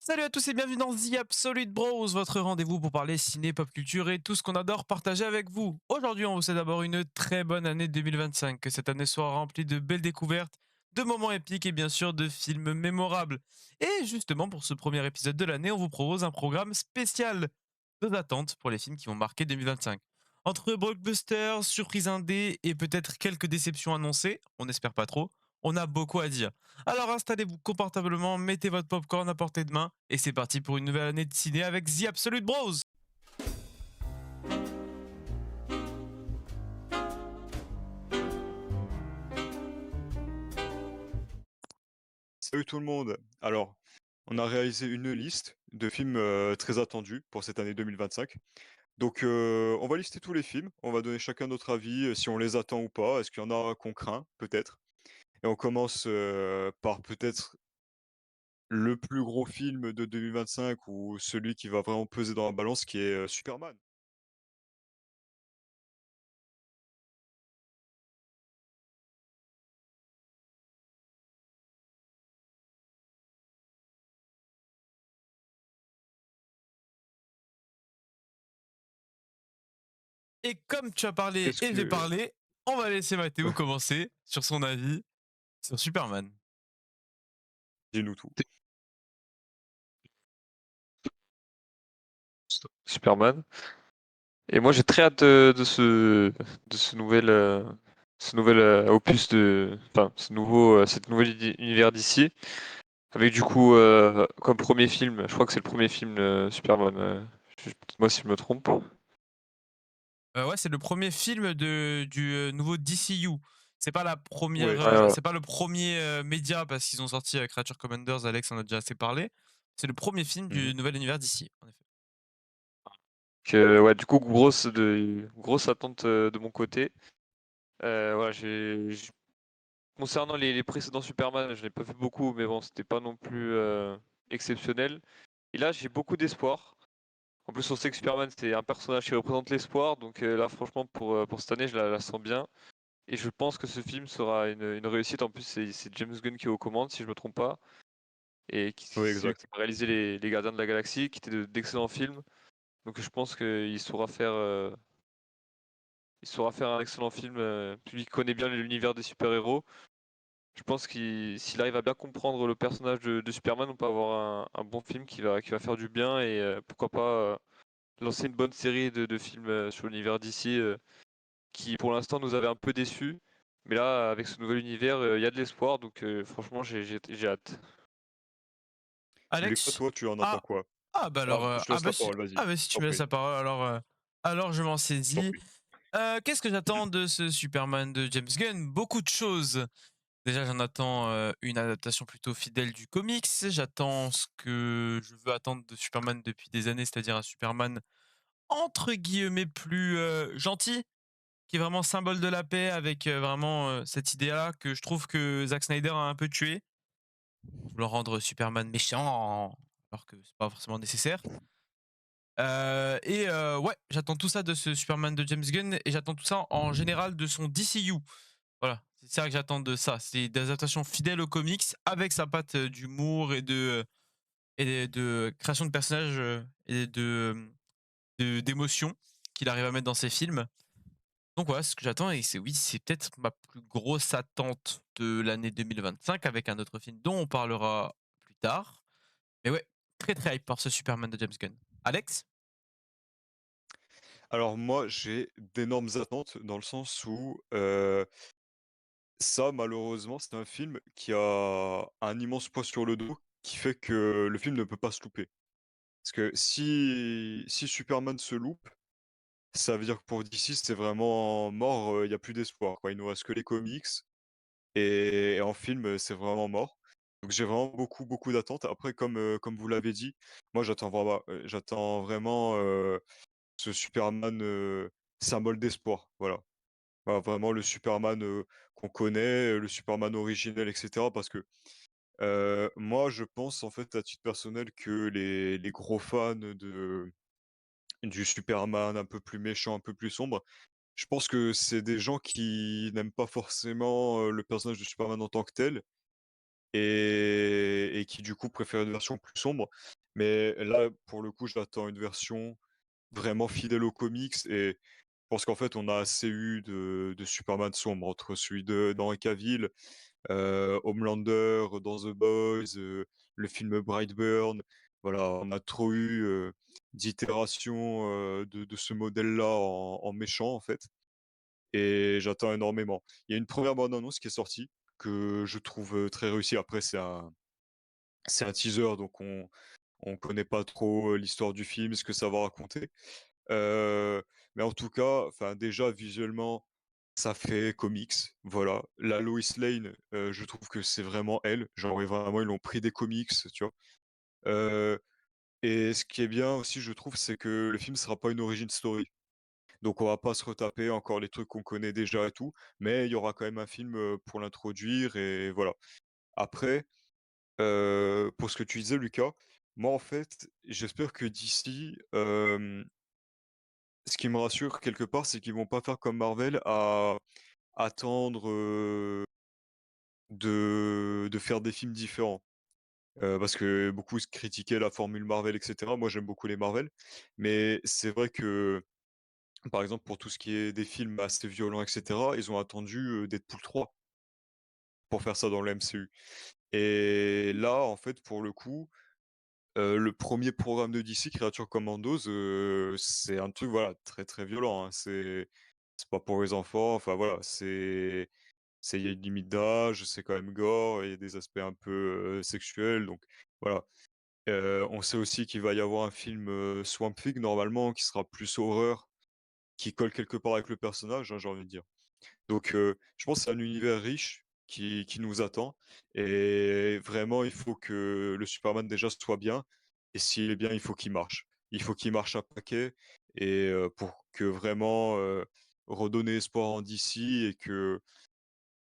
Salut à tous et bienvenue dans The Absolute Bros, votre rendez-vous pour parler ciné, pop culture et tout ce qu'on adore partager avec vous. Aujourd'hui, on vous souhaite d'abord une très bonne année 2025, que cette année soit remplie de belles découvertes, de moments épiques et bien sûr de films mémorables. Et justement, pour ce premier épisode de l'année, on vous propose un programme spécial de attentes pour les films qui vont marquer 2025. Entre blockbusters, surprises indés et peut-être quelques déceptions annoncées, on n'espère pas trop, on a beaucoup à dire. Alors installez-vous confortablement, mettez votre popcorn à portée de main et c'est parti pour une nouvelle année de ciné avec The Absolute Bros. Salut tout le monde. Alors, on a réalisé une liste de films très attendus pour cette année 2025. Donc, on va lister tous les films. On va donner chacun notre avis, si on les attend ou pas. Est-ce qu'il y en a qu'on craint, peut-être. Et on commence par peut-être le plus gros film de 2025 ou celui qui va vraiment peser dans la balance, qui est Superman. Et comme tu as parlé Qu'est-ce et j'ai que... parlé, on va laisser Mathéo commencer sur son avis sur Superman. Dis-nous tout. Superman. Et moi, j'ai très hâte de ce nouvel opus enfin, cette nouvelle univers d'ici. Avec du coup, comme premier film, je crois que c'est le premier film Superman. Moi, si je me trompe. Ouais, c'est le premier film du nouveau DCU. C'est pas la Oui, première, Ouais, ouais. c'est pas le premier média parce qu'ils ont sorti Creature Commanders. Alex en a déjà assez parlé. C'est le premier film du nouvel univers d'ici, en effet. Ouais, du coup, grosse attente de mon côté. Voilà, concernant les précédents Superman, je n'ai pas vu beaucoup, mais bon, c'était pas non plus exceptionnel. Et là, j'ai beaucoup d'espoir. En plus, on sait que Superman, c'est un personnage qui représente l'espoir. Donc là, franchement, pour cette année, je la sens bien. Et je pense que ce film sera une réussite. En plus, c'est James Gunn qui est aux commandes, si je me trompe pas. Et oui, c'est lui qui exact. a réalisé les Gardiens de la Galaxie, qui étaient d'excellents films. Donc je pense qu'il saura faire un excellent film. Lui qui connaît bien l'univers des super-héros. Je pense qu'il s'il arrive à bien comprendre le personnage de Superman, on peut avoir un bon film qui va faire du bien. Et pourquoi pas lancer une bonne série de films sur l'univers d'ici qui pour l'instant nous avait un peu déçus. Mais là, avec ce nouvel univers, il y a de l'espoir, donc franchement, j'ai hâte. Mais quoi, Alex, toi, tu en attends ah, quoi? ah bah Ah, alors, je te laisse la parole, vas-y. si Je tu t'en me laisses prie. la parole, alors je m'en Je t'en saisis. prie. Qu'est-ce que j'attends de ce Superman de James Gunn? Beaucoup de choses. Déjà, j'en attends une adaptation plutôt fidèle du comics. J'attends ce que je veux attendre de Superman depuis des années, c'est-à-dire un Superman entre guillemets plus gentil, qui est vraiment symbole de la paix, avec vraiment cette idée-là que je trouve que Zack Snyder a un peu tué, vouloir rendre Superman méchant alors que c'est pas forcément nécessaire. Ouais, j'attends tout ça de ce Superman de James Gunn et j'attends tout ça en général de son DCU. Voilà, c'est ça que j'attends de ça. C'est des adaptations fidèles aux comics avec sa patte d'humour et de création de personnages et d'émotions qu'il arrive à mettre dans ses films. Donc voilà, c'est ce que j'attends et c'est oui, c'est peut-être ma plus grosse attente de l'année 2025 avec un autre film dont on parlera plus tard. Mais ouais, très très hype par ce Superman de James Gunn. Alex? Alors moi, j'ai d'énormes attentes dans le sens où, ça malheureusement, c'est un film qui a un immense poids sur le dos, qui fait que le film ne peut pas se louper. Parce que si Superman se loupe, ça veut dire que pour DC, c'est vraiment mort, il y a plus d'espoir, quoi. Il nous reste que les comics et en film, c'est vraiment mort. Donc j'ai vraiment beaucoup, beaucoup d'attentes. Après comme vous l'avez dit, moi j'attends vraiment, ce Superman, symbole d'espoir, voilà. Voilà, vraiment le Superman, qu'on connaît, le Superman originel et cetera. Parce que, moi je pense en fait à titre personnel que les gros fans du Superman un peu plus méchant, un peu plus sombre, je pense que c'est des gens qui n'aiment pas forcément, le personnage de Superman en tant que tel et qui du coup préfèrent une version plus sombre. Mais là, pour le coup, j'attends une version vraiment fidèle aux comics et je pense qu'en fait, on a assez eu de Superman sombre entre celui d'Henry Cavill, Homelander dans The Boys, le film Brightburn. Voilà, on a trop eu, d'itérations, de ce modèle-là en méchant, en fait, et j'attends énormément. Il y a une première bande annonce qui est sortie que je trouve, très réussie. Après c'est un teaser, donc on connaît pas trop, l'histoire du film, ce que ça va raconter. Heu, mais en tout cas, enfin déjà visuellement, ça fait comics, voilà. La Lois Lane, je trouve que c'est vraiment elle, genre vraiment ils l'ont pris des comics, tu vois? Heu et ce qui est bien aussi je trouve, c'est que le film sera pas une origin story. Donc on va pas se retaper encore les trucs qu'on connaît déjà et tout, mais il y aura quand même un film, pour l'introduire et voilà. Après, pour ce que tu disais Lucas, moi en fait, j'espère que d'ici, ce qui me rassure quelque part, c'est qu'ils vont pas faire comme Marvel à attendre, de faire des films différents. Parce que beaucoup se critiquaient la formule Marvel et cetera. Moi, j'aime beaucoup les Marvel, mais c'est vrai que, par exemple, pour tout ce qui est des films assez violents et cetera, ils ont attendu, Deadpool 3 pour faire ça dans le MCU et là, en fait, pour le coup, le premier programme de DC, Creature Commandos, c'est un truc, voilà, très, très violent, hein. C'est pas pour les enfants, enfin voilà, il y a une limite d'âge, c'est quand même gore, il y a des aspects un peu, sexuels, donc voilà. On sait aussi qu'il va y avoir un film, Swamp Thing normalement qui sera plus horreur, qui colle quelque part avec le personnage, hein, j'ai envie de dire. Donc je pense que c'est un univers riche qui nous attend et vraiment il faut que le Superman déjà soit bien et s'il est bien, il faut qu'il marche. Il faut qu'il marche à paquet et pour que vraiment, redonner espoir en DC et que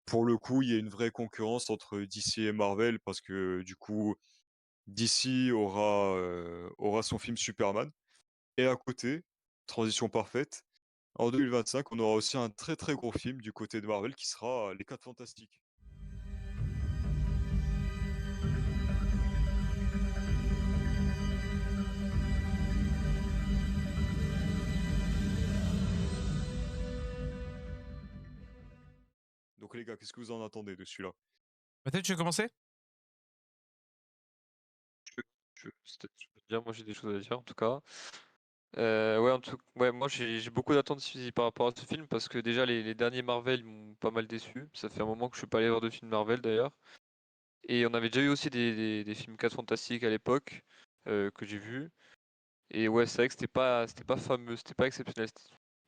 pour le coup, il y a une vraie concurrence entre DC et Marvel parce que du coup, DC aura son film Superman et à côté, transition parfaite, en 2025, on aura aussi un très, très gros film du côté de Marvel qui sera Les 4 Fantastiques. Donc les gars, qu'est-ce que vous en attendez de celui-là? Peut-être tu veux commencer? Je peux te dire, moi j'ai des choses à dire en tout cas. Ouais, ouais, moi j'ai beaucoup d'attentes par rapport à ce film parce que déjà les derniers Marvel ils m'ont pas mal déçu. Ça fait un moment que je suis pas allé voir de film Marvel d'ailleurs. Et on avait déjà eu aussi des films 4 fantastiques à l'époque que j'ai vus. Et ouais, c'est vrai que c'était pas fameux, c'était pas exceptionnel.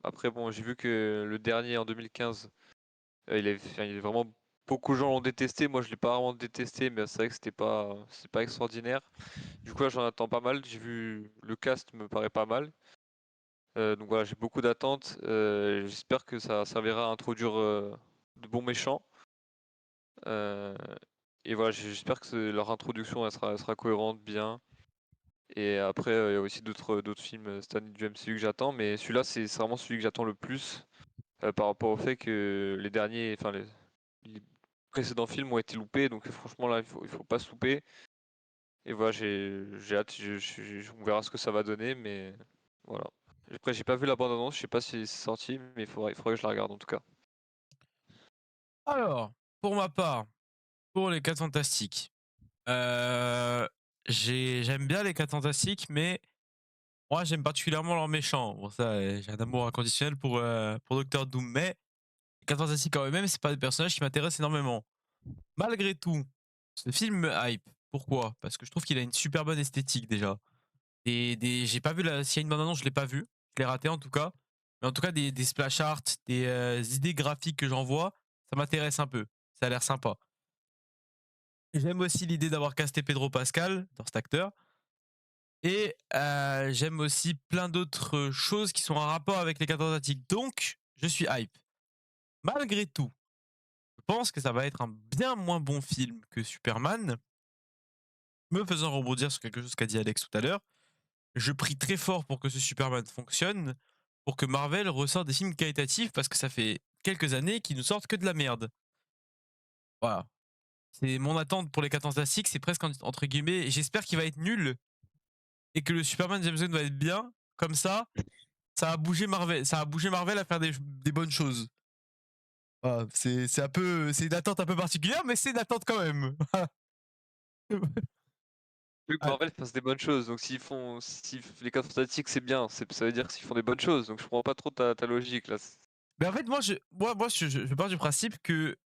Après, bon, j'ai vu que le dernier en 2015, enfin, il est vraiment beaucoup de gens l'ont détesté. Moi, je l'ai pas vraiment détesté, mais c'est vrai que c'est pas extraordinaire. Du coup, là, j'en attends pas mal. J'ai vu le cast me paraît pas mal. Donc voilà, j'ai beaucoup d'attentes. J'espère que ça servira à introduire de bons méchants. Euh, et voilà, j'espère que leur introduction elle sera cohérente, bien. Et après, il y a aussi d'autres films cette année du MCU que j'attends, mais celui-là, c'est vraiment celui que j'attends le plus par rapport au fait que les derniers, enfin les précédents films ont été loupés, donc franchement là, il faut pas se louper. Et voilà, j'ai hâte, on verra ce que ça va donner, mais voilà. Après, j'ai pas vu la bande-annonce, je sais pas si c'est sorti, mais il faudrait que je la regarde en tout cas. Alors, pour ma part, pour les 4 Fantastiques, euh, j'aime bien les 4 Fantastiques, mais moi j'aime particulièrement leurs méchants. Bon, ça, j'ai un amour inconditionnel pour Docteur Doom, mais les 4 Fantastiques en eux-mêmes, c'est pas des personnages qui m'intéressent énormément. Malgré tout, ce film me hype. Pourquoi? Parce que je trouve qu'il a une super bonne esthétique déjà. J'ai pas vu s'il y a une bande-annonce, je l'ai pas vu. Je l'ai raté en tout cas. Mais en tout cas, des splash art, des idées graphiques que j'en vois, ça m'intéresse un peu. Ça a l'air sympa. J'aime aussi l'idée d'avoir casté Pedro Pascal dans cet acteur. Et j'aime aussi plein d'autres choses qui sont en rapport avec les 14 Atlantiques. Donc, je suis hype. Malgré tout, je pense que ça va être un bien moins bon film que Superman. Me faisant rebondir sur quelque chose qu'a dit Alex tout à l'heure, je prie très fort pour que ce Superman fonctionne, pour que Marvel ressorte des films qualitatifs, parce que ça fait quelques années qu'ils nous sortent que de la merde. Voilà. C'est mon attente pour les 4 Fantastiques, c'est presque entre guillemets, j'espère qu'il va être nul et que le Superman James Gunn va être bien. Comme ça a bougé Marvel, ça a bougé Marvel à faire des bonnes choses. Voilà, c'est un peu, c'est une attente un peu particulière, mais c'est une attente quand même. Vu que Ah, Marvel fasse des bonnes choses, donc si les 4 Fantastiques c'est bien, ça veut dire qu'ils font des bonnes choses, donc je comprends pas trop ta logique là. mais en fait, je pars du principe que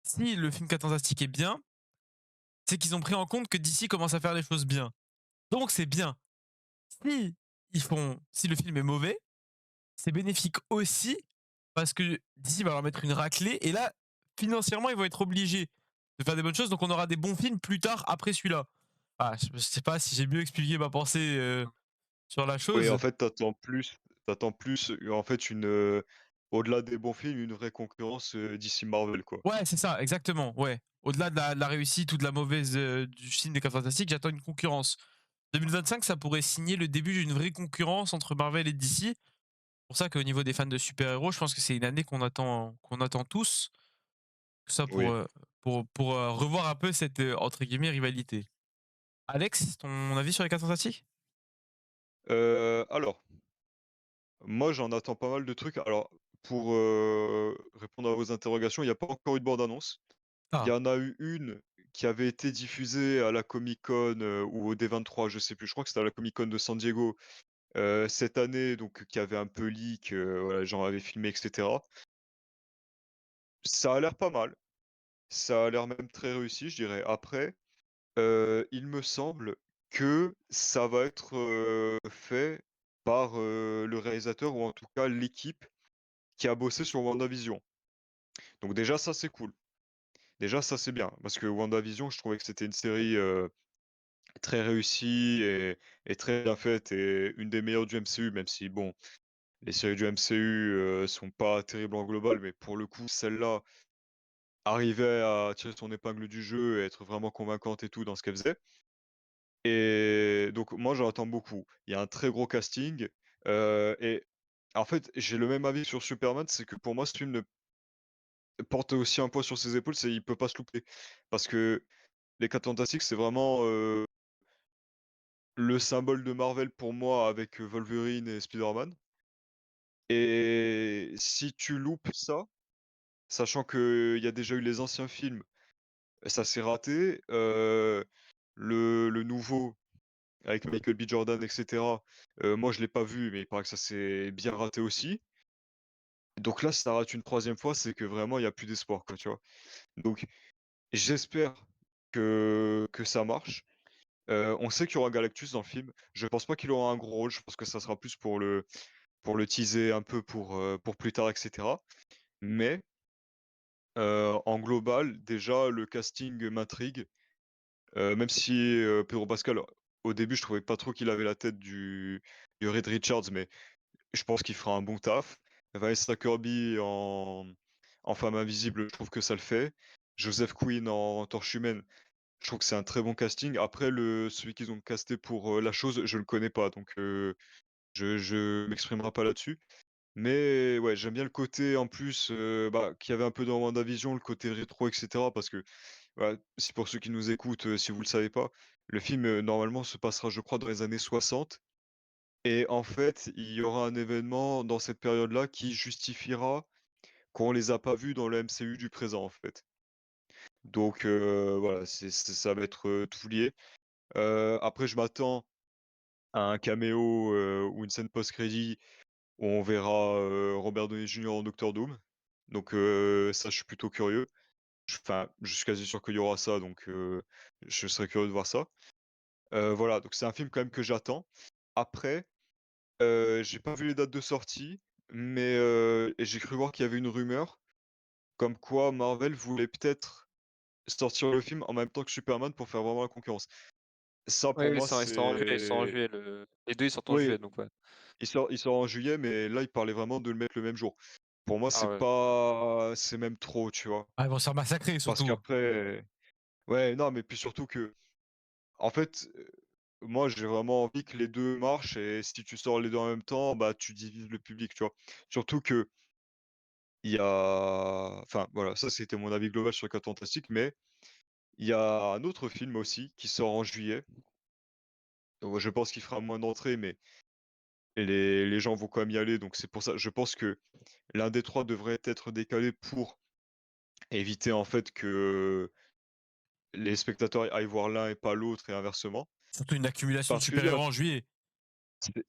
si le film 4 Fantastiques est bien, c'est qu'ils ont pris en compte que DC commence à faire les choses bien. Donc c'est bien. Si si le film est mauvais, c'est bénéfique aussi parce que DC va leur mettre une raclée et là, financièrement, ils vont être obligés de faire des bonnes choses. Donc on aura des bons films plus tard après celui-là. Ah, je sais pas si j'ai mieux expliqué ma pensée sur la Oui, en chose. fait, t'attends plus, en fait, au-delà des bons films, une vraie concurrence, DC Marvel, quoi. Ouais, c'est ça, exactement. Ouais. Au-delà de la réussite ou de la mauvaise du film des 4 Fantastiques, j'attends une concurrence. 2025, ça pourrait signer le début d'une vraie concurrence entre Marvel et DC. C'est pour ça qu'au niveau des fans de super-héros, je pense que c'est une année qu'on attend tous. Tout ça Oui. pour revoir un peu cette entre guillemets rivalité. Alex, ton avis sur les 4 Fantastiques? Alors, moi, j'en attends pas mal de trucs. Alors, pour, répondre à vos interrogations, il y a pas encore eu de bande annonce. Il y Ah, en a eu une qui avait été diffusée à la Comic Con, ou au D23, je sais plus. Je crois que c'était à la Comic Con de San Diego, cette année, donc qui avait un peu leak, voilà, les gens avaient filmé et cetera. Ça a l'air pas mal, ça a l'air même très réussi, je dirais. Après, il me semble que ça va être, fait par, le réalisateur ou en tout cas l'équipe qui a bossé sur WandaVision. Donc déjà ça, c'est cool. Déjà ça, c'est bien parce que WandaVision, je trouvais que c'était une série, très réussie et très bien faite et une des meilleures du MCU, même si bon, les séries du MCU, sont pas terribles en global, mais pour le coup, celle-là arrivait à tirer son épingle du jeu et être vraiment convaincante et tout dans ce qu'elle faisait. Et donc moi, j'en attends beaucoup. Il y a un très gros casting, et en fait, j'ai le même avis sur Superman, c'est que pour moi, ce film ne porte aussi un poids sur ses épaules, c'est il peut pas se louper. Parce que Les 4 Fantastiques, c'est vraiment, le symbole de Marvel pour moi avec, Wolverine et Spider-Man. Et si tu loupes ça, sachant qu'il y a déjà eu les anciens films, ça s'est raté, le nouveau avec Michael B. Jordan et cetera, moi je l'ai pas vu, mais il paraît que ça s'est bien raté aussi. Donc là, si ça rate une troisième fois, c'est que vraiment il y a plus d'espoir, quoi, tu vois? Donc j'espère que ça marche. On sait qu'il y aura Galactus dans le film. Je pense pas qu'il aura un gros rôle, je pense que ça sera plus pour le teaser un peu pour plus tard et cetera. Mais, en global, déjà le casting m'intrigue, même si, Pedro Pascal, au début, je trouvais pas trop qu'il avait la tête du Reed Richards, mais je pense qu'il fera un bon taf. Vanessa Kirby en femme invisible, je trouve que ça le fait. Joseph Quinn en Torche humaine, je trouve que c'est un très bon casting. Après celui qu'ils ont casté pour, La Chose, je le connais pas, donc je m'exprimerai pas là-dessus. Mais ouais, j'aime bien le côté en plus, bah, qu'il y avait un peu dans WandaVision, le côté rétro et cetera, parce que, bah, si pour ceux qui nous écoutent, si vous le savez pas, le film, normalement se passera, je crois, dans les années 60. Et en fait, il y aura un événement dans cette période-là qui justifiera qu'on les a pas vus dans le MCU du présent, en fait. Donc voilà, ça va être, tout lié. Après je m'attends à un caméo, ou une scène post-crédit où on verra, Robert Downey Jr. en Docteur Doom. Donc ça, je suis plutôt curieux. Enfin, je suis quasi sûr qu'il y aura ça, donc je serais curieux de voir ça. Voilà, donc c'est un film quand même que j'attends. Après, j'ai pas vu les dates de sortie, mais et j'ai cru voir qu'il y avait une rumeur comme quoi Marvel voulait peut-être sortir le film en même temps que Superman pour faire vraiment la concurrence. Ça Oui, pour oui, moi, ça, ils sortent en c'est juillet, les 2 ils sortent en oui, juillet, donc ouais. il sort en juillet, mais là, il parlait vraiment de le mettre le même jour. Pour moi, Ah ouais. c'est même trop, tu vois? ah, ils vont se faire massacrer Parce surtout. qu'après ouais, non, mais puis surtout que en fait, moi, j'ai vraiment envie que les 2 marchent et si tu sors les 2 en même temps, bah, tu divises le public, tu vois? Surtout qu'il y a enfin, voilà, ça, c'était mon avis global sur les 4 Fantastiques, mais Il y a un autre film aussi qui sort en juillet. Je pense qu'il fera moins d'entrées, mais les gens vont quand même y aller, donc c'est pour ça. Je pense que l'un des 3 devrait être décalé pour éviter, en fait, que les spectateurs aillent voir l'un et pas l'autre et inversement. Surtout une accumulation de Parce qu'il y a super-héros en juillet.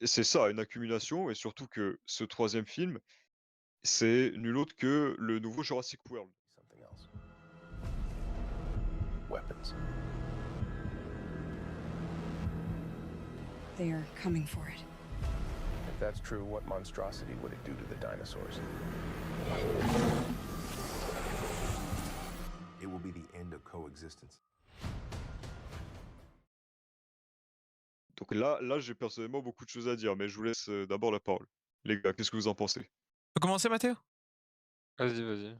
c'est ça, une accumulation et surtout que ce troisième film, c'est nul autre que le nouveau Jurassic World. Something else. Weapons. They are coming for it. If that's true, what monstrosity would it do to the dinosaurs? It will be the end of coexistence. Donc là, j'ai personnellement beaucoup de choses à dire, mais je vous laisse, d'abord la parole. Les gars, qu'est-ce que vous en pensez? Tu peux commencer, Mathéo? Vas-y, vas-y.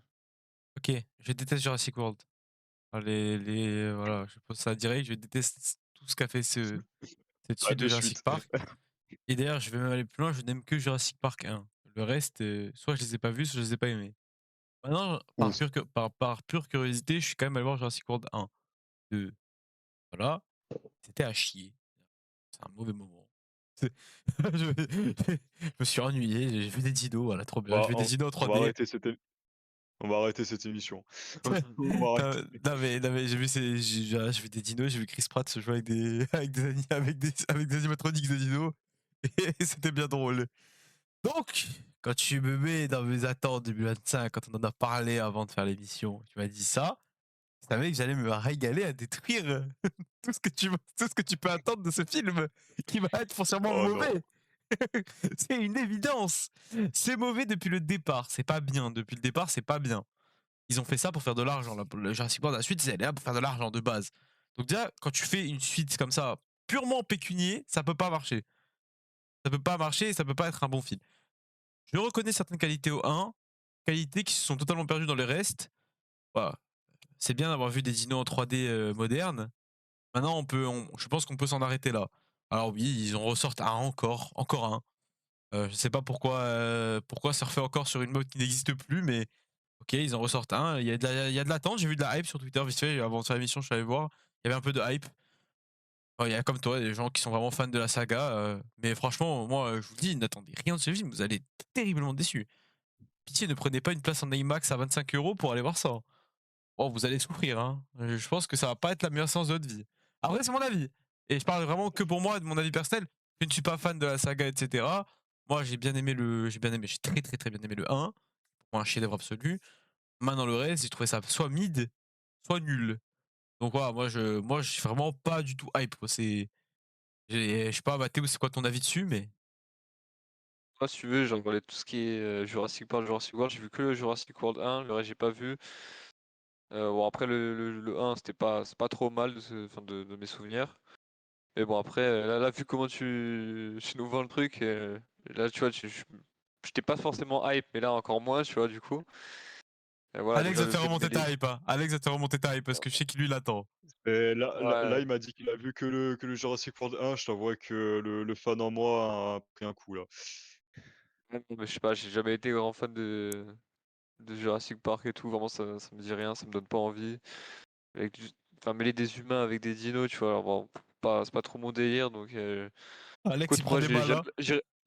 Ok, je déteste Jurassic World. Enfin, voilà, je pose ça direct, je déteste tout ce qu'a fait cette Pas suite de de Jurassic suite. Park. Et d'ailleurs, je vais même aller plus loin, je n'aime que Jurassic Park 1. Le reste, soit je les ai pas vus, soit je les ai pas aimés. Maintenant, Ouf. par pure curiosité, je suis quand même allé voir Jurassic World 1, 2. Voilà, c'était à chier. C'est un mauvais moment. C'est- je me suis ennuyé, j'ai vu des dinos, voilà, trop bien. Bah, Je vu des dinos en on va 3D. arrêter on va arrêter cette émission. On va Non, arrêter. non, mais j'ai vu des dinos, j'ai vu Chris Pratt se jouer avec des, avec des animatroniques de dinos. Et c'était bien drôle. Donc, quand tu me mets dans mes attentes 2025, quand on en a parlé avant de faire l'émission, tu m'as dit ça, je savais que j'allais me régaler à détruire tout ce que tu peux attendre de ce film, qui va être foncièrement Oh non. mauvais. C'est une évidence. C'est mauvais depuis le départ. C'est pas bien. Depuis le départ, c'est pas bien. Ils ont fait ça pour faire de l'argent. Le Jurassic World, la suite, c'est là pour faire de l'argent de base. Donc déjà, quand tu fais une suite comme ça, purement pécunier, ça peut pas marcher. Ça peut pas marcher et ça peut pas être un bon film. Je reconnais certaines qualités au 1, qualités qui se sont totalement perdues dans les restes. Voilà. C'est bien d'avoir vu des dinos en 3D modernes. Maintenant, je pense qu'on peut s'en arrêter là. Alors oui, ils en ressortent un encore un. Je sais pas pourquoi ça refait encore sur une mode qui n'existe plus, mais ok, ils en ressortent un. Il y a de l'attente. J'ai vu de la hype sur Twitter vite fait avant de faire l'émission. Je suis allé voir. Il y avait un peu de hype. Il y a comme toi des gens qui sont vraiment fans de la saga, mais franchement, moi, je vous le dis, n'attendez rien de ce film. Vous allez être terriblement déçus. Pitié, ne prenez pas une place en IMAX à 25 € pour aller voir ça. Oh, vous allez souffrir, hein. Je pense que ça va pas être la meilleure séance de votre vie. Après, c'est mon avis. Et je parle vraiment que pour moi, de mon avis personnel. Je ne suis pas fan de la saga, etc. Moi, j'ai très très très bien aimé le 1. Pour moi, un chef-d'œuvre absolu. Maintenant, le reste, j'ai trouvé ça soit mid, soit nul. Donc voilà, moi, je suis vraiment pas du tout hype, quoi. Je sais pas, Mathéo, c'est quoi ton avis dessus, mais. Moi, si tu veux, j'ai regardé tout ce qui est Jurassic Park, Jurassic World. J'ai vu que le Jurassic World 1, le reste, j'ai pas vu. Bon, après, le 1, c'est pas trop mal enfin, de mes souvenirs. Mais bon, après, là, vu comment tu nous vends le truc, là, tu vois, j'étais pas forcément hype, mais là, encore moins, tu vois, du coup. Et voilà, Alex déjà, va te faire remonter les- ta hype, hein. Alex va te faire remonter ta hype parce que je sais qu'il lui l'attend. Et là, Ouais, il m'a dit qu'il a vu que le Jurassic World 1, je t'avouerais que le fan en moi a pris un coup là. ouais, mais je sais pas, j'ai jamais été grand fan de Jurassic Park et tout. Vraiment, ça me dit rien, ça me donne pas envie. Enfin, mêler des humains avec des dinos, tu vois, alors bon, c'est pas trop mon délire, donc Alex, il écoute, prend moi des balles, hein.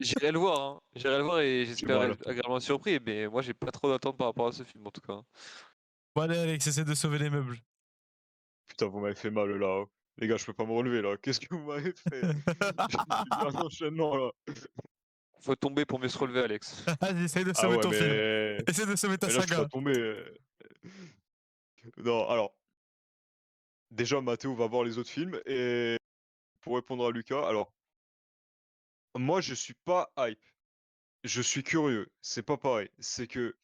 j'irai le voir, hein. J'irai le voir et Du j'espère mal. être agréablement surpris, mais moi j'ai pas trop d'attente par rapport à ce film en tout cas. Bon, allez, Alex, essaie de sauver les meubles. Putain, vous m'avez fait mal là, hein. Les gars, je peux pas me relever là. Qu'est-ce que vous m'avez fait? J'ai subi un enchaînement là. Faut tomber pour mieux se relever, Alex. Vas-y, essaie de Ah sauver ouais, ton film. mais Essaie de sauver ta là, je suis pas saga. tombé. Non, alors, déjà, Mathéo va voir les autres films et pour répondre à Lucas, alors, moi, je suis pas hype. Je suis curieux. C'est pas pareil. C'est que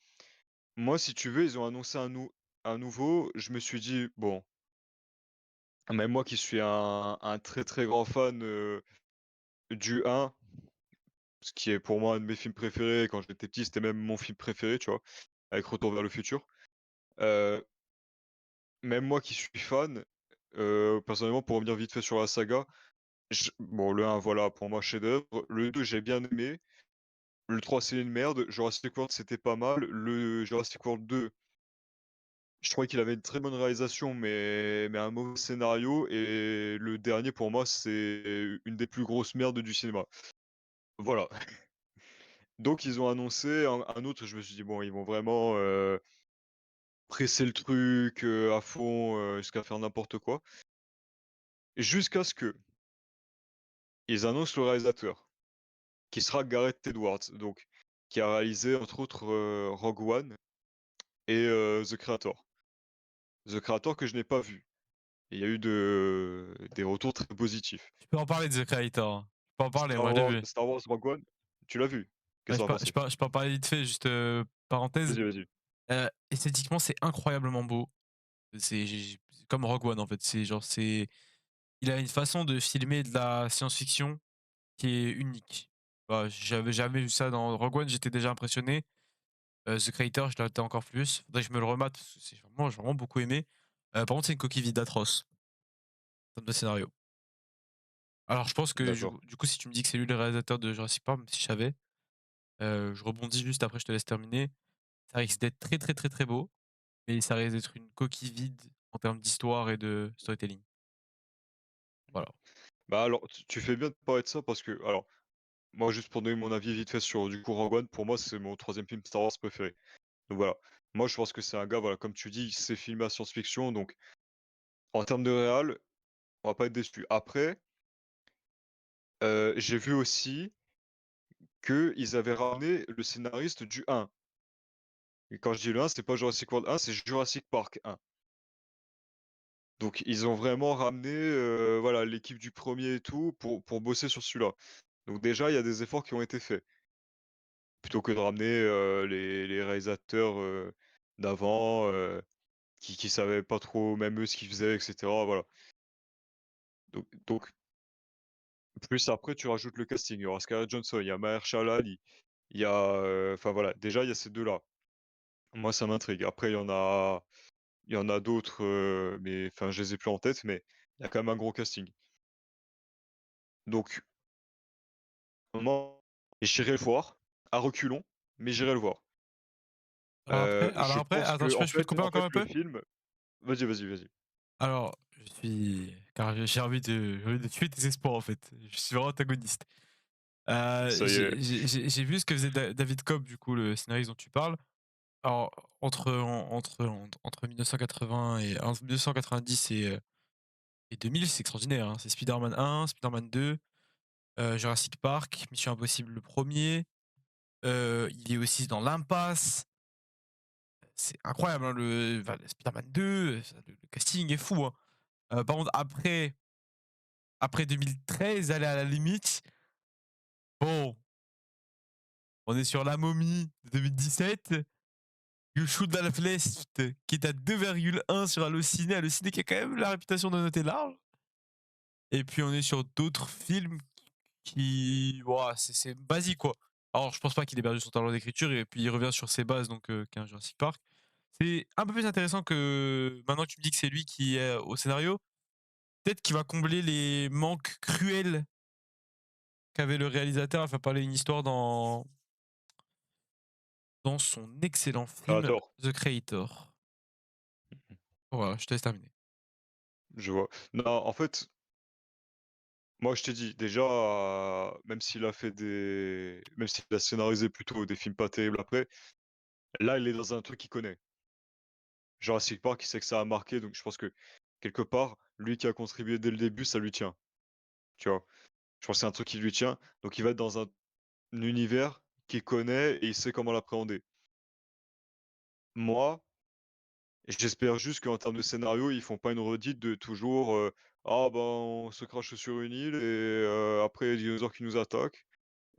moi, si tu veux, ils ont annoncé un nouveau. Je me suis dit, bon, même moi qui suis un très très grand fan du 1, ce qui est pour moi un de mes films préférés, quand j'étais petit, c'était même mon film préféré, tu vois, avec Retour vers le futur. Euh, Même moi qui suis fan, personnellement, pour revenir vite fait sur la saga, bon, le 1, voilà, pour moi, chef-d'œuvre. Le 2, j'ai bien aimé. Le 3, c'est une merde. Jurassic World, c'était pas mal. Le Jurassic World 2, Je trouvais qu'il avait une très bonne réalisation, mais un mauvais scénario et le dernier pour moi, c'est une des plus grosses merdes du cinéma. Voilà. Donc ils ont annoncé un autre, je me suis dit: «Bon, ils vont vraiment, presser le truc, à fond, jusqu'à faire n'importe quoi». Jusqu'à ce que ils annoncent le réalisateur, qui sera Gareth Edwards, donc qui a réalisé entre autres, Rogue One et The Creator. The Creator que je n'ai pas vu. Et il y a eu des retours très positifs. Tu peux en parler de The Creator, hein. Tu peux en parler, moi je l'ai vu. Star Wars Rogue One, tu l'as vu? Ouais, Qu'est-ce que tu en as pensé? je peux en parler vite fait, juste, parenthèse. Vas-y, vas-y. Esthétiquement, c'est incroyablement beau. C'est comme Rogue One, en fait. Il a une façon de filmer de la science-fiction qui est unique. Bah, j'avais jamais vu ça dans Rogue One, j'étais déjà impressionné. The Creator, je l'étais encore plus. Faudrait que je me le remate parce que j'ai vraiment beaucoup aimé. Par contre, c'est une coquille vide atroce en termes de scénario. Alors, je pense que D'accord. du coup, si tu me dis que c'est lui le réalisateur de Jurassic Park, même si je savais, je rebondis juste après, je te laisse terminer. Ça risque d'être très, très, très, très beau, mais ça risque d'être une coquille vide en termes d'histoire et de storytelling. Voilà. Bah, alors, tu fais bien de parler de ça parce que alors, moi, juste pour donner mon avis vite fait sur, du coup, Rogue One, pour moi, c'est mon troisième film Star Wars préféré. Donc voilà. Moi, je pense que c'est un gars, voilà, comme tu dis, il sait filmer la science-fiction, donc en termes de réal, on va pas être déçus. Après, j'ai vu aussi qu'ils avaient ramené le scénariste du 1. Et quand je dis le 1, c'est pas Jurassic World 1, c'est Jurassic Park 1. Donc ils ont vraiment ramené, voilà, l'équipe du premier et tout pour bosser sur celui-là. Donc déjà, il y a des efforts qui ont été faits. Plutôt que de ramener, les réalisateurs, d'avant, qui savaient pas trop même eux ce qu'ils faisaient et cetera, voilà. Donc plus après tu rajoutes le casting, il y aura Scarlett Johansson, il y a Mahershala Ali, il y a, enfin voilà, déjà il y a ces 2 là. Moi ça m'intrigue. Après il y en a d'autres, mais enfin je les ai plus en tête, mais il y a quand même un gros casting. Donc moi, j'irai le voir, à reculons, mais j'irai le voir. Je Alors après, pense attends, que je peux te couper en encore fait un le peu? film vas-y, vas-y, vas-y. Alors, car j'ai envie de tuer tes espoirs, en fait. Je suis vraiment antagoniste. Ça y est, J'ai vu ce que faisait David Cobb, du coup, le scénariste dont tu parles. Alors, entre 1980 et entre 1990 et 2000, c'est extraordinaire, hein. C'est Spider-Man 1, Spider-Man 2, Jurassic Park, Mission Impossible le premier. Il est aussi dans L'Impasse. C'est incroyable, hein, le Spider-Man 2, le casting est fou, hein. Par contre, après 2013, aller à la limite, bon, on est sur La Momie de 2017, You Shoot That Left, qui est à 2,1 sur Allociné. Allociné qui a quand même la réputation de noter large. Et puis on est sur d'autres films qui, ouah, c'est basique quoi. Alors je pense pas qu'il ait perdu son talent d'écriture et puis il revient sur ses bases donc qu'un Jurassic Park. C'est un peu plus intéressant que maintenant que tu me dis que c'est lui qui est au scénario. Peut-être qu'il va combler les manques cruels qu'avait le réalisateur à faire parler une histoire dans son excellent film Créateur, The Creator. Voilà, je te laisse terminer. je vois. Non, en fait, moi je t'ai dit, déjà, même s'il a scénarisé plutôt des films pas terribles après, là il est dans un truc qu'il connaît. Jurassic Park, il sait que ça a marqué, donc je pense que quelque part, lui qui a contribué dès le début, ça lui tient, tu vois? Je pense que c'est un truc qui lui tient, donc il va être dans un univers qu'il connaît et il sait comment l'appréhender. Moi, j'espère juste qu'en termes de scénario, ils font pas une redite de toujours, «Ah ben, on se crache sur une île et après il y a des dinosaures qui nous attaquent»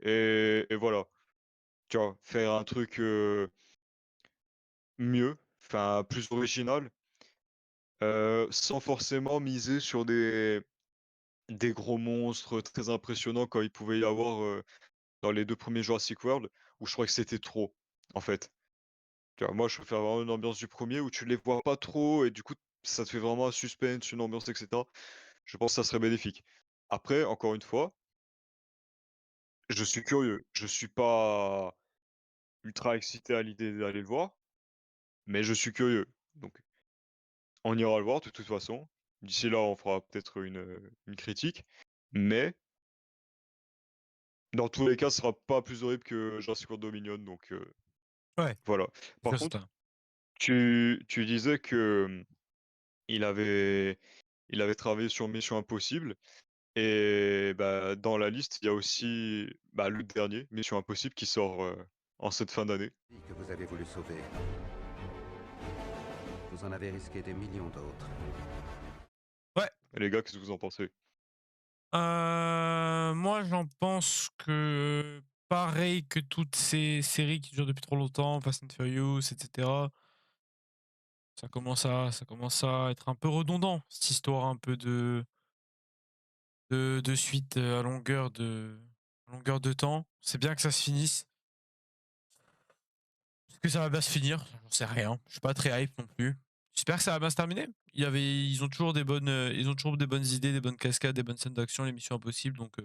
et voilà. Tu vois? Faire un truc, mieux, enfin plus original, sans forcément miser sur des gros monstres très impressionnants comme il pouvait y avoir, dans les 2 premiers Jurassic World, où je crois que c'était trop, en fait. Tu vois? Moi, je préfère vraiment une ambiance du premier où tu les vois pas trop et du coup, ça te fait vraiment un suspense, une ambiance et cetera. Je pense que ça serait bénéfique. Après, encore une fois, je suis curieux. Je suis pas ultra excité à l'idée d'aller le voir, mais je suis curieux. Donc On ira le voir de toute façon. D'ici là, on fera peut-être une critique, mais dans tous les cas, ce sera pas plus horrible que Jurassic World Dominion, donc Ouais, voilà. c'est Par sûr, c'est contre, un tu disais que, il avait il avait travaillé sur Mission Impossible et bah, dans la liste, il y a aussi, bah, le dernier, Mission Impossible, qui sort, en cette fin d'année. Que vous avez voulu sauver. Vous en avez risqué des millions d'autres. Ouais, Et les gars, qu'est-ce que vous en pensez? moi, j'en pense que pareil que toutes ces séries qui durent depuis trop longtemps, Fast and Furious et cetera, ça commence à être un peu redondant, cette histoire un peu de suite, à longueur de temps. C'est bien que ça se finisse. Est-ce que ça va bien se finir? J'en sais rien. Je suis pas très hype non plus. J'espère que ça va bien se terminer. Ils ont toujours des bonnes idées, des bonnes cascades, des bonnes scènes d'action, les missions impossibles. Donc, je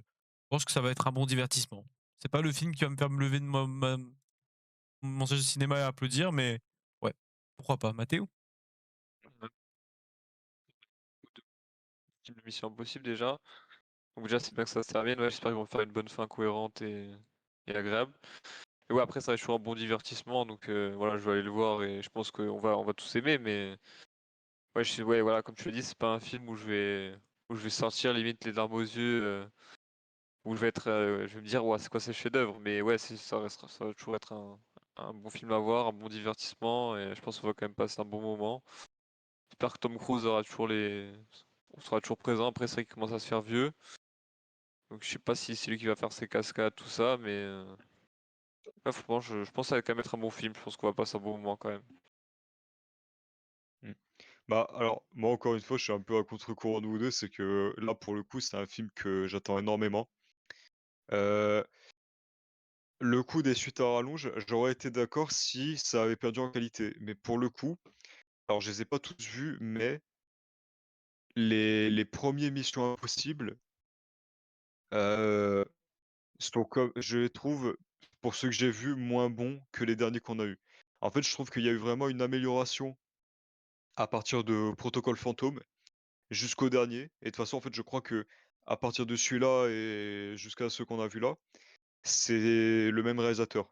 pense que ça va être un bon divertissement. C'est pas le film qui va me faire me lever de mon siège de cinéma et applaudir, mais ouais, pourquoi pas. Mathéo? Ouais, de film de Mission Impossible déjà. Donc déjà, c'est bien que ça se termine. Ouais, j'espère qu'ils vont faire une bonne fin cohérente et agréable. Et ouais, après, ça reste toujours un bon divertissement. Donc voilà, je vais aller le voir et je pense qu'on va tous aimer. Mais ouais, ouais, voilà, comme tu l'as dit, c'est pas un film où je vais sortir limite les larmes aux yeux, où je vais me dire, ouais, c'est quoi ce chef-d'œuvre. Mais ouais, ça va toujours être un bon film à voir, un bon divertissement. Et je pense qu'on va quand même passer un bon moment. J'espère que Tom Cruise on sera toujours présent. Après, c'est vrai qu'il commence à se faire vieux. Donc je sais pas si c'est lui qui va faire ses cascades, tout ça, mais ouais, franchement, je pense que ça va quand même être un bon film. Je pense qu'on va passer un bon moment quand même. Mmh. Bah, alors, moi, encore une fois, je suis un peu à contre-courant de vous 2, c'est que là, pour le coup, c'est un film que j'attends énormément. Heu, le coup des suites à rallonge, j'aurais été d'accord si ça avait perdu en qualité. Mais pour le coup, alors je les ai pas tous vus, mais les premiers Missions Impossibles, heu, sont comme je les trouve, pour ceux que j'ai vus, moins bons que les derniers qu'on a eus. En fait, je trouve qu'il y a eu vraiment une amélioration à partir de Protocole Fantôme jusqu'au dernier et de toute façon, en fait, je crois que à partir de celui-là et jusqu'à ceux qu'on a vus là, c'est le même réalisateur.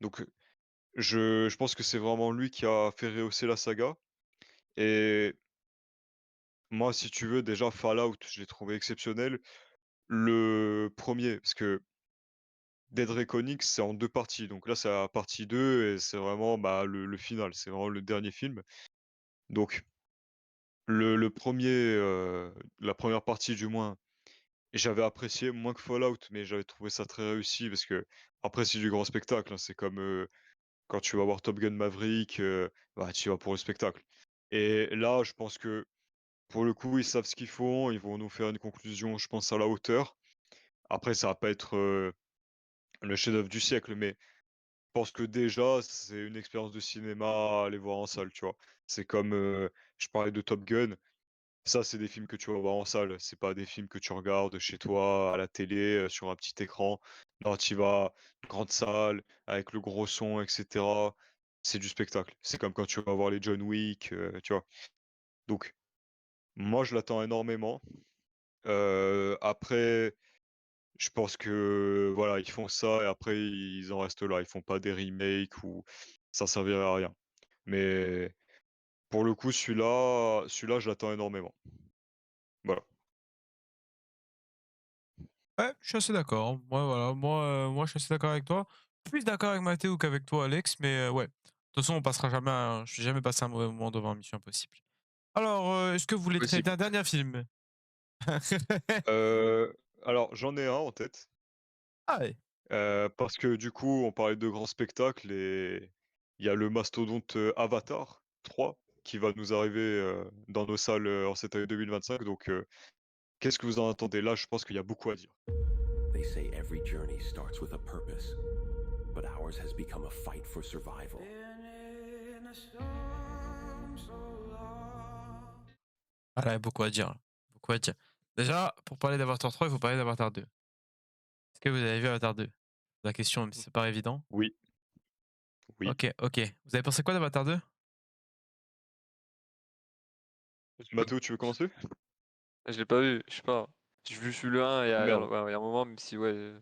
Donc, je pense que c'est vraiment lui qui a fait rehausser la saga et moi, si tu veux, déjà Fallout, je l'ai trouvé exceptionnel. Le premier parce que Dead Reckoning, c'est en 2 parties, donc là, c'est la partie 2 et c'est vraiment, bah, le final, c'est vraiment le dernier film. Donc le 1er, la première partie du moins, j'avais apprécié moins que Fallout, mais j'avais trouvé ça très réussi parce qu'après c'est du grand spectacle, hein. C'est comme, quand tu vas voir Top Gun Maverick, bah, tu y vas pour le spectacle et là, je pense que, pour le coup, ils savent ce qu'ils font, ils vont nous faire une conclusion, je pense, à la hauteur. Après ça va pas être, le chef-d'œuvre du siècle, mais je pense que déjà, c'est une expérience de cinéma à aller voir en salle, tu vois? C'est comme, je parlais de Top Gun. Ça, c'est des films que tu vas voir en salle. C'est pas des films que tu regardes chez toi, à la télé, sur un petit écran. Non, tu y vas, grande salle, avec le gros son et cetera. C'est du spectacle. C'est comme quand tu vas voir les John Wick, tu vois? Donc moi, je l'attends énormément. Après, je pense que, voilà, ils font ça et après ils en restent là. Ils font pas des remakes ou ça servirait à rien. Mais pour le coup, celui-là, je l'attends énormément. Voilà. Ouais, je suis assez d'accord. Moi, voilà, moi, je suis assez d'accord avec toi. Plus d'accord avec Mathéo qu'avec toi, Alex, mais ouais. De toute façon, je suis jamais passé un mauvais moment devant Mission Impossible. Alors, est-ce que vous voulez traiter Possible. d'un dernier film? Heu, alors j'en ai un en tête, Ah ouais. parce que du coup, on parlait de grands spectacles et il y a le mastodonte, Avatar 3 qui va nous arriver, dans nos salles, en cette année 2025 donc qu'est-ce que vous en attendez? Là, je pense qu'il y a beaucoup à dire. They say every journey starts with a purpose, but ours has become a fight for survival. Ah là, beaucoup à dire, là. Beaucoup à dire. Déjà, pour parler d'Avatar 3, il faut parler d'Avatar 2. Est-ce que vous avez vu Avatar 2? La question, mais c'est pas évident. Oui, oui. OK, OK. Vous avez pensé quoi d'Avatar 2? Mathéo, tu veux commencer? Je l'ai pas vu, je sais pas. J'ai vu le 1 Ah merde. ouais, il y a un moment, même si ouais,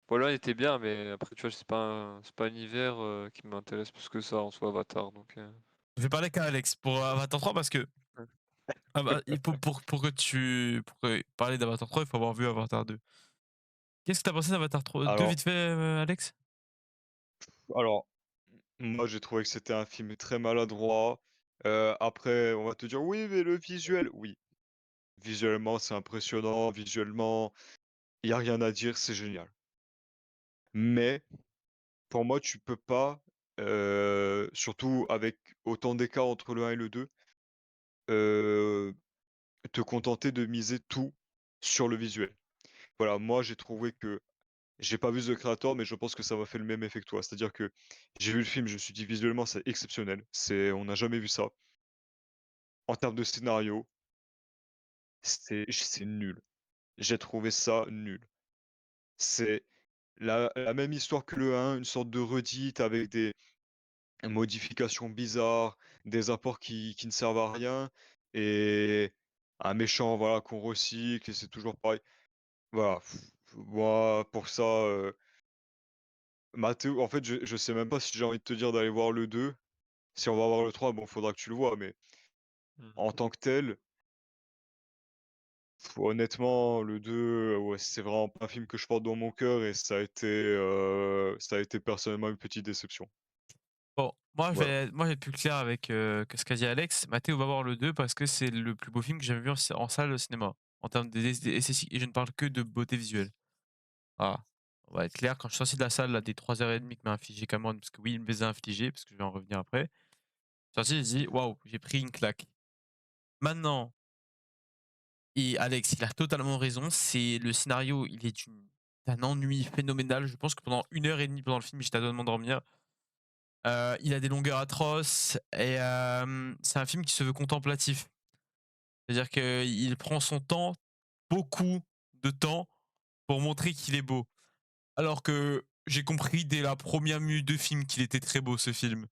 bon, le 1 il était bien, mais après tu vois, c'est pas un univers, qui m'intéresse plus que ça en soi Avatar donc Je vais parler qu'à Alex pour Avatar 3 parce que ouais. pour parler d'Avatar 3, il faut avoir vu Avatar 2. Qu'est-ce que t'as pensé d'Avatar 3 2 Alors, vite fait, Alex? alors, moi j'ai trouvé que c'était un film très maladroit. Après, on va te dire: «Oui, mais le visuel», oui, visuellement c'est impressionnant, visuellement, il y a rien à dire, c'est génial. Mais pour moi, tu peux pas, surtout avec autant d'écart entre le 1 et le 2, heu, te contenter de miser tout sur le visuel. Voilà, moi j'ai trouvé que j'ai pas vu The Creator, mais je pense que ça m'a fait le même effet que toi. C'est-à-dire que j'ai vu le film, je me suis dit: «Visuellement, c'est exceptionnel, on n'a jamais vu ça». En termes de scénario, c'est nul. J'ai trouvé ça nul. C'est la même histoire que le 1, une sorte de redite avec des modifications bizarres, des apports qui ne servent à rien et un méchant, voilà, qu'on recycle et c'est toujours pareil. Voilà, moi, pour ça, Mathéo, en fait, je sais même pas si j'ai envie de te dire d'aller voir le 2. Si on va voir le 3, bon, faudra que tu le vois, mais Mmh. en tant que tel, honnêtement, le 2, ouais, c'est vraiment pas un film que je porte dans mon cœur et ça a été personnellement une petite déception. Bon, Voilà. moi, je vais être plus clair avec, que ce qu'a dit Alex. Mathéo va voir le 2 parce que c'est le plus beau film que j'ai jamais vu en salle au cinéma, en termes d'esthétique et je ne parle que de beauté visuelle. Voilà. On va être clair, quand je suis sorti de la salle là, des 3 heures et demie que m'a infligé Cameron, parce que oui, il me les a infligés, parce que je vais en revenir après. Je suis sorti, j'ai dit: «Waouh, j'ai pris une claque». Maintenant et Alex, il a totalement raison, c'est le scénario, il est d'un ennui phénoménal. Je pense que pendant 1 heure et demie pendant le film, j'étais à 2 de m'endormir. Il a des longueurs atroces et c'est un film qui se veut contemplatif. C'est-à-dire qu'il prend son temps, beaucoup de temps, pour montrer qu'il est beau. Alors que j'ai compris dès la première minute de film qu'il était très beau ce film.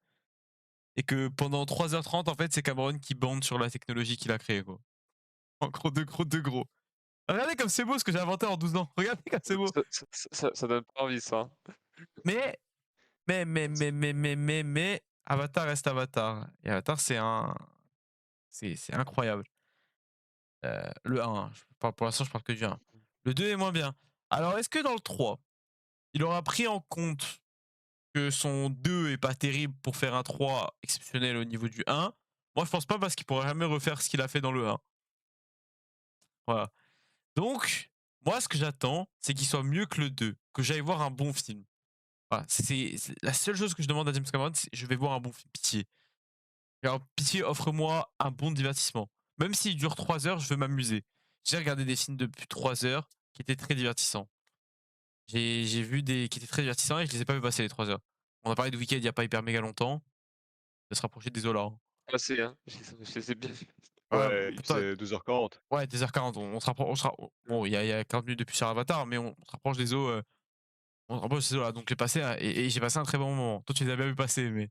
Et que pendant 3h30, en fait, c'est Cameron qui bande sur la technologie qu'il a créée, quoi. En gros, de gros. Regardez comme c'est beau ce que j'ai inventé en 12 ans. Regardez comme c'est beau. Ça donne pas envie ça, hein. Mais, mais, Avatar reste Avatar. Et Avatar, c'est incroyable. Le 1, hein. Pour l'instant, je parle que du 1. Le 2 est moins bien. Alors, est-ce que dans le 3, il aura pris en compte que son 2 est pas terrible pour faire un 3 exceptionnel au niveau du 1? Moi, je pense pas parce qu'il pourra jamais refaire ce qu'il a fait dans le 1. Voilà. Donc, moi, ce que j'attends, c'est qu'il soit mieux que le 2, que j'aille voir un bon film. Voilà, c'est la seule chose que je demande à James Cameron, c'est je vais voir un bon film. Pitié. Alors, pitié, offre-moi un bon divertissement. Même s'il dure 3 heures, je veux m'amuser. J'ai regardé des films de plus de 3 heures qui étaient très divertissants. J'ai vu des qui étaient très divertissants et je les ai pas vu passer les 3 heures. On a parlé de Wicked il y a pas hyper méga longtemps. De se rapprocher des Zola, hein. Assez, hein, je les ai bien vus. Ouais, Ouais, il pour toi, faisait 2h40. ouais, 2h40, on se rapproche, bon, il y a 40 minutes depuis sur Avatar, mais on se rapproche des eaux, on se rapproche des eaux là. Donc j'ai passé et j'ai passé un très bon moment. Toi, tu les as bien vu passer, mais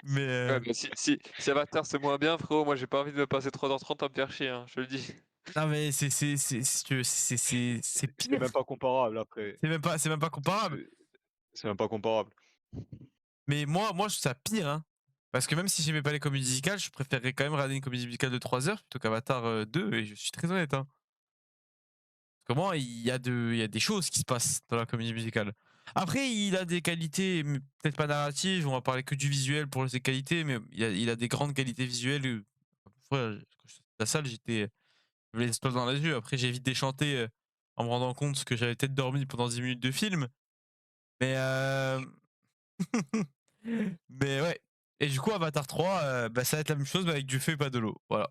mais Ouais, bah, si Avatar c'est moins bien frérot, moi j'ai pas envie de me passer 3h30 à me faire chier, hein, je te le dis. non, mais si tu veux, c'est C'est pire. même pas comparable après. C'est même pas comparable. C'est c'est même pas comparable. Mais moi, je trouve ça pire, hein. Parce que même si j'aimais pas les comédies musicales, je préférerais quand même regarder une comédie musicale de 3 heures plutôt qu'Avatar 2 et je suis très honnête, hein. Parce que moi, il y a des choses qui se passent dans la comédie musicale. Après, il a des qualités, peut-être pas narratives, on va parler que du visuel pour ses qualités, mais il a des grandes qualités visuelles. Parfois, quand je sortais de la salle, j'avais les étoiles dans les yeux. Après, j'ai vite déchanté en me rendant compte que j'avais peut-être dormi pendant 10 minutes de film. Mais, mais ouais. Et du coup, Avatar 3, bah, ça va être la même chose, mais avec du feu et pas de l'eau. Voilà.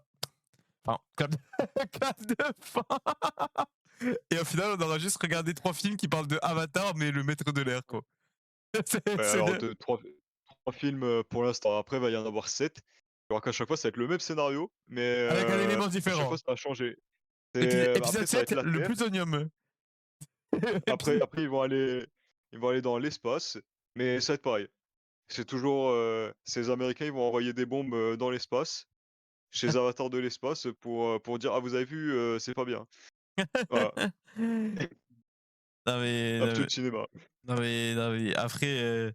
Enfin, clap de fin. Et au final, on aura juste regardé 3 films qui parlent de Avatar, mais le maître de l'air, quoi. Ouais, alors de 3 films, pour l'instant. Après, il va y en avoir 7. Alors qu'à chaque fois, ça va être le même scénario, mais Avec un élément à chaque fois, différent. ça va changer. C'est après, Épisode ça va être 7, la le Terre. plutonium. Après, ils vont aller dans l'espace, mais ça va être pareil. C'est toujours, ces Américains, ils vont envoyer des bombes, dans l'espace chez Avatar de l'espace pour dire: «Ah vous avez vu, c'est pas bien». Voilà, Non mais, un peu de cinéma. non mais après,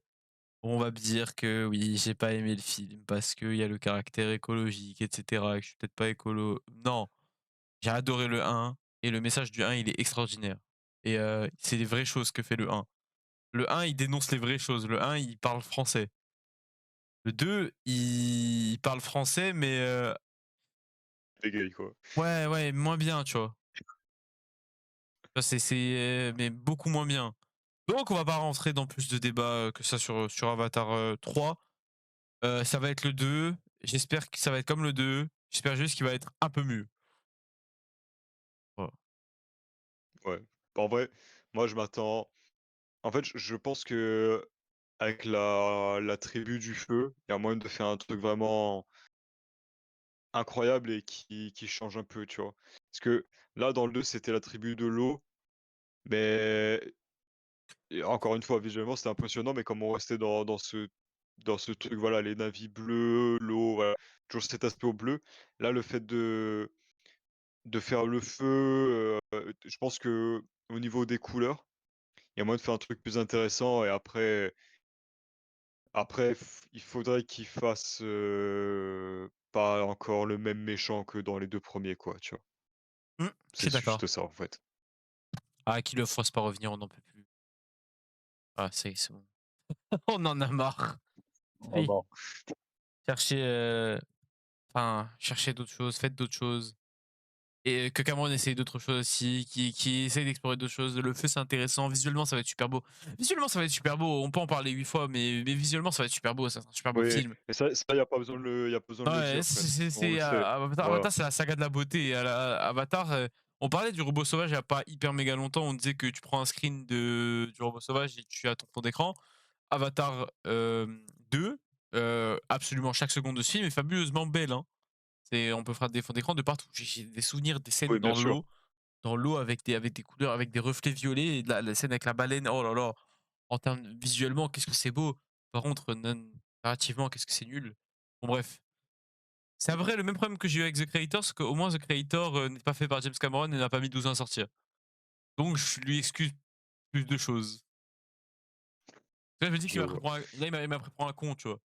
on va me dire que oui, j'ai pas aimé le film parce qu'il y a le caractère écologique et cetera et que je suis peut-être pas écolo. Non, j'ai adoré le 1 et le message du 1 il est extraordinaire et c'est les vraies choses que fait le 1. Le 1 il dénonce les vraies choses, le 1 il parle français. Le 2 il parle français mais Bégaye quoi. ouais, ouais, moins bien, tu vois? Mais beaucoup moins bien. Donc on va pas rentrer dans plus de débats, que ça sur Avatar, 3. Ça va être le 2. J'espère que ça va être comme le 2. J'espère juste qu'il va être un peu mieux. Voilà. Ouais. En vrai, moi je m'attends en fait, je pense que avec la tribu du feu, il y a moyen de faire un truc vraiment incroyable et qui change un peu, tu vois? Parce que là, dans le 2 c'était la tribu de l'eau, mais et encore une fois, visuellement, c'était impressionnant, mais comme on restait dans ce truc, voilà, les navis bleus, l'eau, voilà, toujours cet aspect au bleu. Là, le fait de faire le feu, je pense que au niveau des couleurs, il y a moyen de faire un truc plus intéressant et après il faudrait qu'ils fassent, pas encore le même méchant que dans les 2 premiers quoi, tu vois? Mmh, je C'est suis juste d'accord. ça, en fait. Ah, qu'il le fasse pas revenir, on n'en peut plus. Ah, c'est bon. On en a marre. Oh Oui, non. cherchez, cherchez d'autres choses, faites d'autres choses. Et que Cameron essaye d'autres choses aussi, qui essaye d'explorer d'autres choses. Le feu, c'est intéressant. Visuellement, ça va être super beau. Visuellement, ça va être super beau. On peut en parler 8 fois, mais visuellement, ça va être super beau. Ça, c'est un super beau Oui, film. mais ça, il y a pas besoin y a pas besoin de le Ouais, dire, frère. On le sait. Avatar, Voilà. Avatar, c'est la saga de la beauté. Et Avatar, on parlait du robot sauvage il y a pas hyper méga longtemps. On disait que tu prends un screen du robot sauvage et tu as ton fond d'écran. Avatar 2, absolument chaque seconde de ce film est fabuleusement belle, hein. On peut faire des fonds d'écran de partout. J'ai des souvenirs des scènes Oui, bien sûr. dans l'eau avec des couleurs, avec des reflets violets et la scène avec la baleine. Oh là là! En termes visuellement, qu'est-ce que c'est beau! Par contre, narrativement, qu'est-ce que c'est nul! Bon bref. C'est vrai, le même problème que j'ai eu avec The Creator, c'est qu'au moins The Creator, n'est pas fait par James Cameron et n'a pas mis 12 ans à sortir. Donc je lui excuse plus de choses. Là, je me dis Je qu'il m'a pris vois. pour un là, il m'a pris pour un con, tu vois?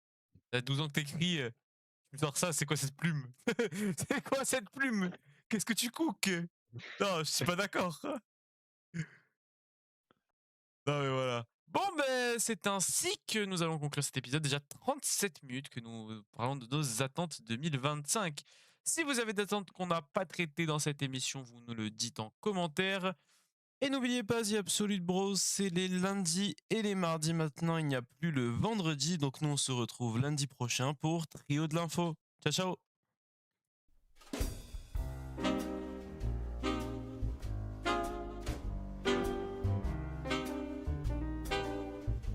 Tu 12 ans que t'écris, tu me sors ça, c'est quoi cette plume? C'est quoi cette plume? Qu'est-ce que tu cooks? Non, je suis pas d'accord. Non, mais voilà. Bon, ben, c'est ainsi que nous allons conclure cet épisode. Déjà 37 minutes que nous parlons de nos attentes 2025. Si vous avez des attentes qu'on n'a pas traitées dans cette émission, vous nous le dites en commentaire. Et n'oubliez pas, The Absolute Bros, c'est les lundis et les mardis maintenant. Il n'y a plus le vendredi. Donc nous, on se retrouve lundi prochain pour Trio de l'info. Ciao, ciao!